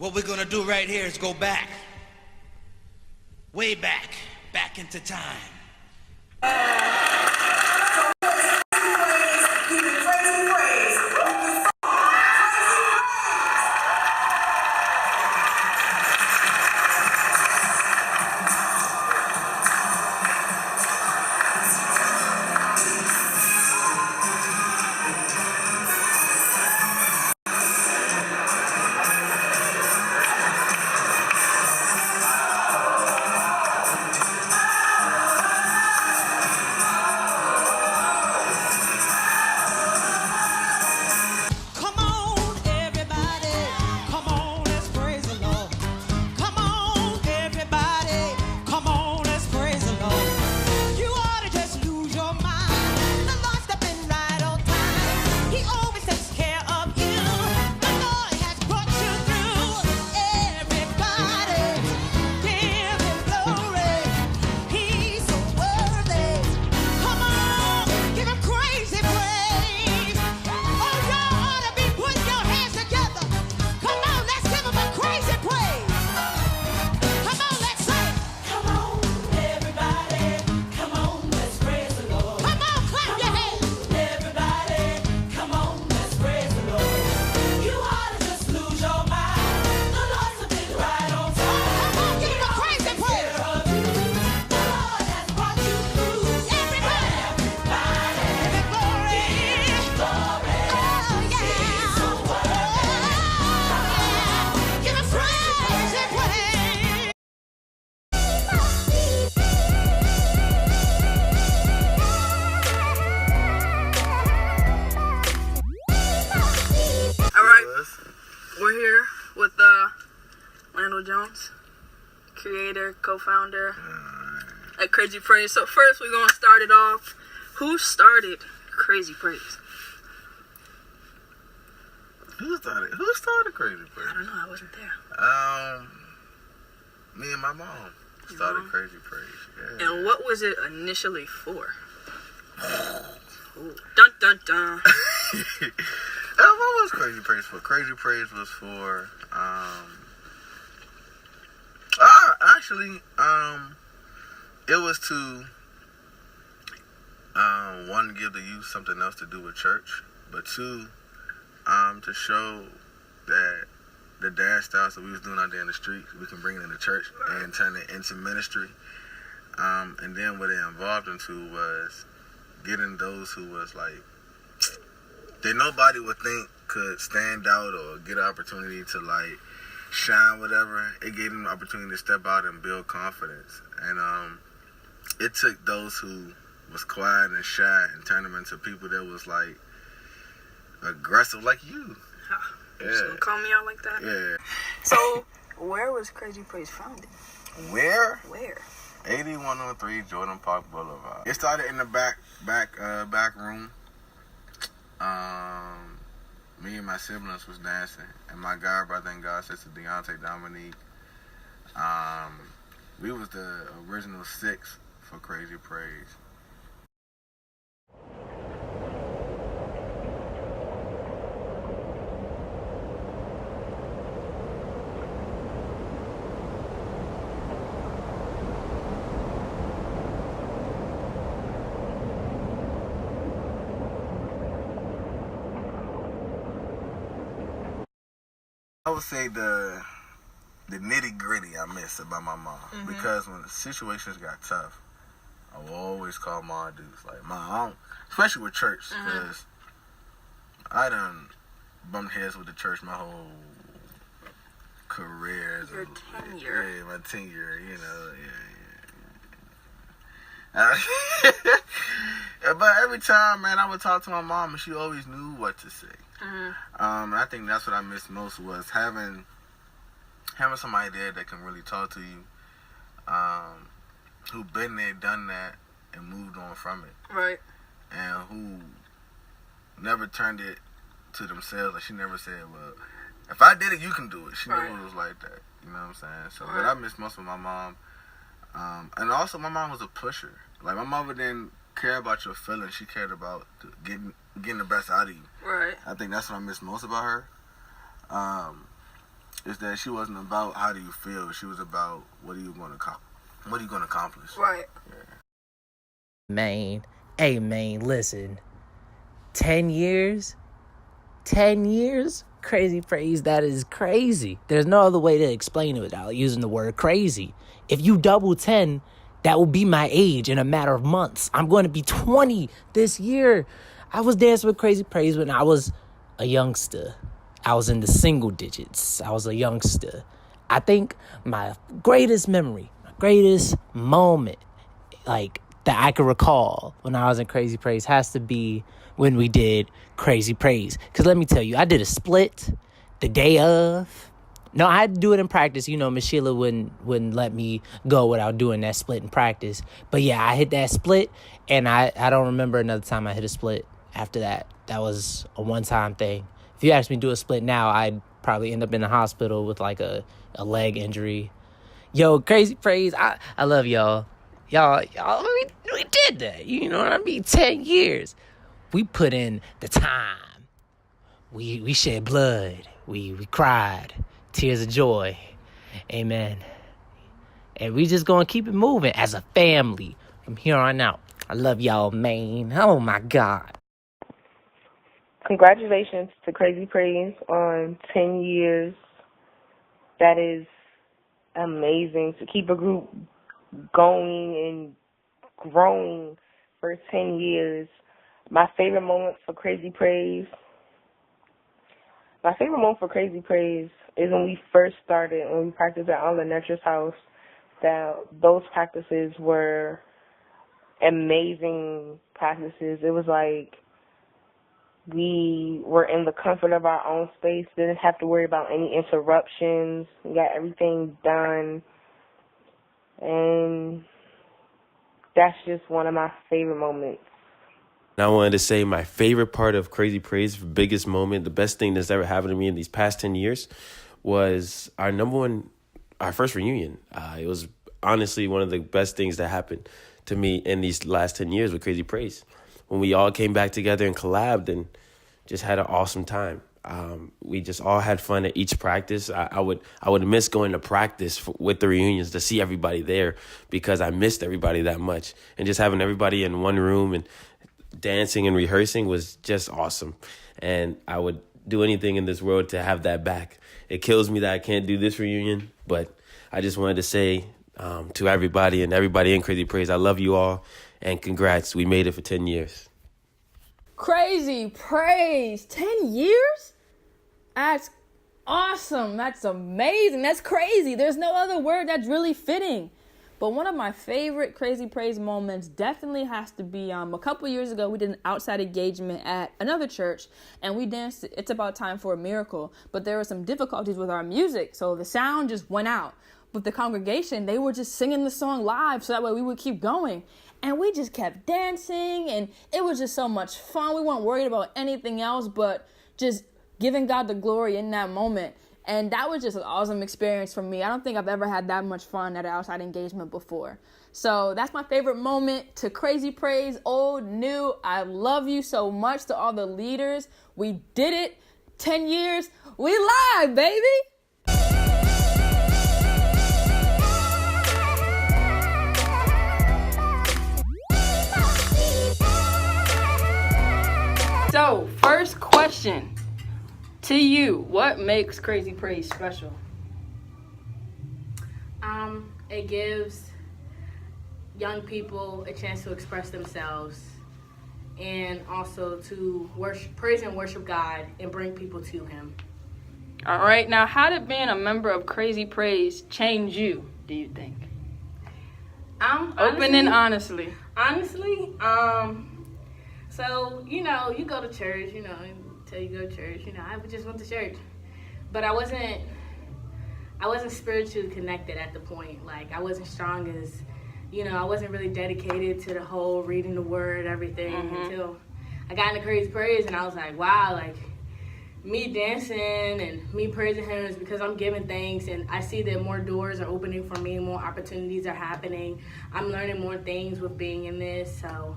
What we're gonna do right here is go back. Way back. Back into time. Creator, co-founder at Crazy Praise. So first we're gonna start it off. Who started Crazy Praise? Who started Crazy Praise? I don't know, I wasn't there. Me and my mom started Crazy Praise. Yeah. And what was it initially for? Ooh. Dun dun dun. What was Crazy Praise for? Crazy Praise was for it was to one, give the youth something else to do with church, but two, to show that the dance styles that we was doing out there in the streets, we can bring it into church and turn it into ministry. And then what it involved into was getting those who was like, that nobody would think could stand out or get an opportunity to like shine, whatever. It gave them the opportunity to step out and build confidence. And it took those who was quiet and shy and turned them into people that was like aggressive like you. You're just gonna call me out like that? Yeah. So where was Crazy Praise founded? Where? 8103 Jordan Park Boulevard. It started in the back room. Me and my siblings was dancing, and my god brother and god sister Deontay Dominique. We was the original 6 for Crazy Praise. I would say the nitty gritty I miss about my mom, because when the situations got tough, I would always call my dudes like, Mom, especially with church, because I done bumped heads with the church my whole career. Your tenure. Yeah, my tenure, you know, but every time, man, I would talk to my mom, and she always knew what to say. And I think that's what I missed most, was having somebody there that can really talk to you, who been there, done that, and moved on from it. Right. And who never turned it to themselves. Like, she never said, well, if I did it, you can do it. She never was like that. You know what I'm saying? So, but I miss most of my mom. And also, my mom was a pusher. Like, my mother didn't care about your feelings. She cared about getting the best out of you. Right. I think that's what I miss most about her. is that she wasn't about how do you feel. She was about what are you going to accomplish. Right. Man, hey man, listen. 10 years? 10 years? Crazy Praise, that is crazy. There's no other way to explain it without using the word crazy. If you double 10, that will be my age in a matter of months. I'm going to be 20 this year. I was dancing with Crazy Praise when I was a youngster. I was in the single digits. I was a youngster. I think my greatest memory, my greatest moment, like, that I could recall when I was in Crazy Praise has to be when we did Crazy Praise. Because let me tell you, I did a split the day of. No, I had to do it in practice. You know, Miss Sheila wouldn't let me go without doing that split in practice. But yeah, I hit that split, and I don't remember another time I hit a split after that. That was a one-time thing. If you asked me to do a split now, I'd probably end up in the hospital with like a leg injury. Yo, Crazy Praise, I love y'all. Y'all, we did that. You know what I mean? 10 years. We put in the time. We shed blood. We cried. Tears of joy. Amen. And we just gonna keep it moving as a family from here on out. I love y'all, man. Oh, my God. Congratulations to Crazy Praise on 10 years. That is amazing to keep a group going and growing for 10 years. My favorite moment for Crazy Praise is when we first started, when we practiced at Arlen Netcher's house. Those practices were amazing practices. It was like we were in the comfort of our own space, didn't have to worry about any interruptions. We got everything done. And that's just one of my favorite moments. And I wanted to say my favorite part of Crazy Praise, the biggest moment, the best thing that's ever happened to me in these past 10 years was our first reunion. It was honestly one of the best things that happened to me in these last 10 years with Crazy Praise. When we all came back together and collabed and just had an awesome time. We just all had fun at each practice. I would miss going to practice with the reunions to see everybody there because I missed everybody that much. And just having everybody in one room and dancing and rehearsing was just awesome. And I would do anything in this world to have that back. It kills me that I can't do this reunion, but I just wanted to say to everybody and everybody in Crazy Praise, I love you all and congrats. We made it for 10 years. Crazy Praise, 10 years? That's awesome. That's amazing. That's crazy. There's no other word that's really fitting. But one of my favorite Crazy Praise moments definitely has to be a couple years ago, we did an outside engagement at another church, and we danced It's About Time for a Miracle. But there were some difficulties with our music, so the sound just went out. But the congregation, they were just singing the song live, so that way we would keep going. And we just kept dancing, and it was just so much fun. We weren't worried about anything else but just giving God the glory in that moment. And that was just an awesome experience for me. I don't think I've ever had that much fun at an outside engagement before. So that's my favorite moment. To Crazy Praise, old, new, I love you so much. To all the leaders, we did it. 10 years, we live, baby. So, first question to you, what makes Crazy Praise special? It gives young people a chance to express themselves and also to praise and worship God and bring people to Him. All right, now how did being a member of Crazy Praise change you, do you think? Open and honestly. Honestly, so, you go to church, until you go to church, I just went to church. But I wasn't spiritually connected at the point. Like, I wasn't strong as, I wasn't really dedicated to the whole reading the word, everything, until I got into Crazy Praise, and I was like, wow, like, me dancing and me praising Him is because I'm giving thanks, and I see that more doors are opening for me, more opportunities are happening. I'm learning more things with being in this, so,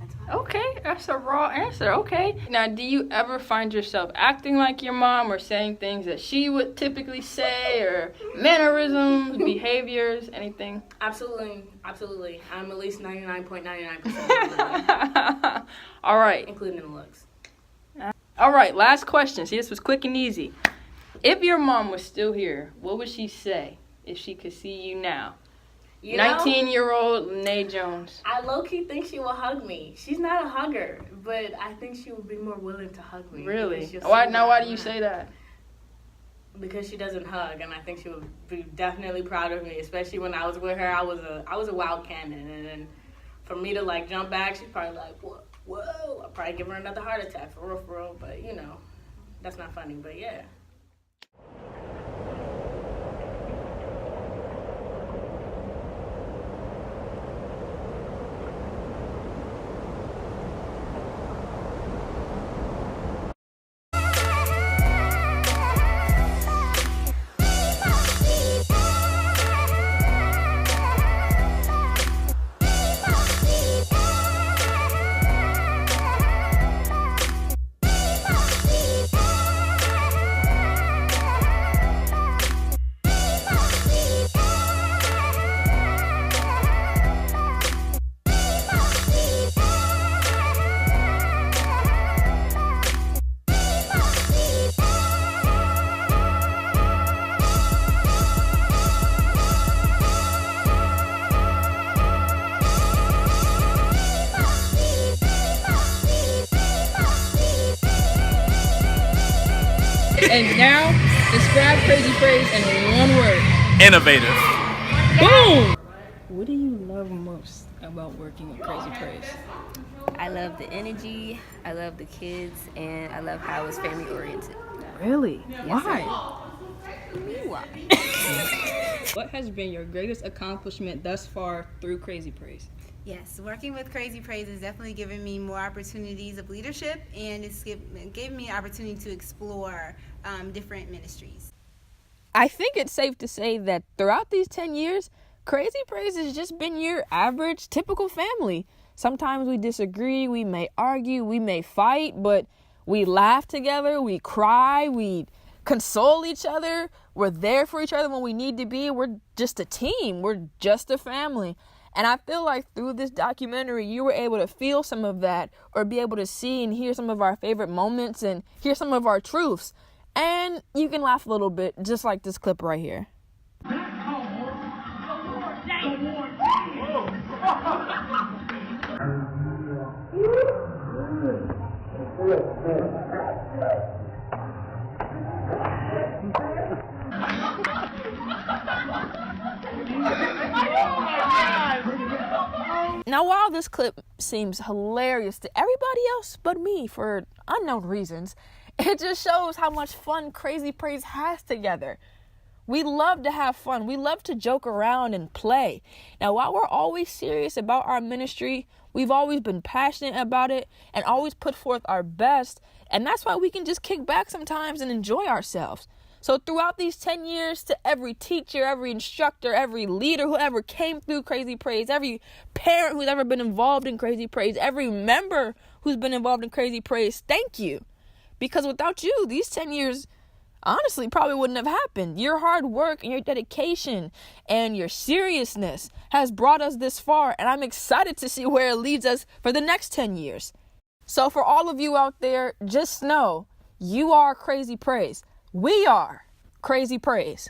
that's why. Okay, that's a raw answer. Okay. Now, do you ever find yourself acting like your mom or saying things that she would typically say, or mannerisms, behaviors, anything? Absolutely. I'm at least 99.99%. All right. Including the looks. All right, last question. See, this was quick and easy. If your mom was still here, what would she say if she could see you now? 19-year-old Lene Jones. I low-key think she will hug me. She's not a hugger, but I think she would be more willing to hug me. Really? Why do you say that? Because she doesn't hug, and I think she would be definitely proud of me, especially when I was with her. I was a wild cannon, and then for me to like jump back, she's probably like, whoa. I'll probably give her another heart attack, for real. But you know, that's not funny. But yeah. And now, describe Crazy Praise in one word. Innovative. Boom! What do you love most about working with Crazy Praise? I love the energy, I love the kids, and I love how it's family oriented. Really? Yes, Why? Why? What has been your greatest accomplishment thus far through Crazy Praise? Yes, working with Crazy Praise has definitely given me more opportunities of leadership, and it's given me an opportunity to explore different ministries. I think it's safe to say that throughout these 10 years, Crazy Praise has just been your average, typical family. Sometimes we disagree, we may argue, we may fight, but we laugh together, we cry, we console each other, we're there for each other when we need to be. We're just a team, we're just a family. And I feel like through this documentary, you were able to feel some of that, or be able to see and hear some of our favorite moments and hear some of our truths. And you can laugh a little bit, just like this clip right here. Now, while this clip seems hilarious to everybody else but me for unknown reasons, it just shows how much fun Crazy Praise has together. We love to have fun. We love to joke around and play. Now, while we're always serious about our ministry, we've always been passionate about it and always put forth our best. And that's why we can just kick back sometimes and enjoy ourselves. So throughout these 10 years, to every teacher, every instructor, every leader who ever came through Crazy Praise, every parent who's ever been involved in Crazy Praise, every member who's been involved in Crazy Praise, thank you. Because without you, these 10 years, honestly, probably wouldn't have happened. Your hard work and your dedication and your seriousness has brought us this far, and I'm excited to see where it leads us for the next 10 years. So for all of you out there, just know you are Crazy Praise. We are Crazy Praise.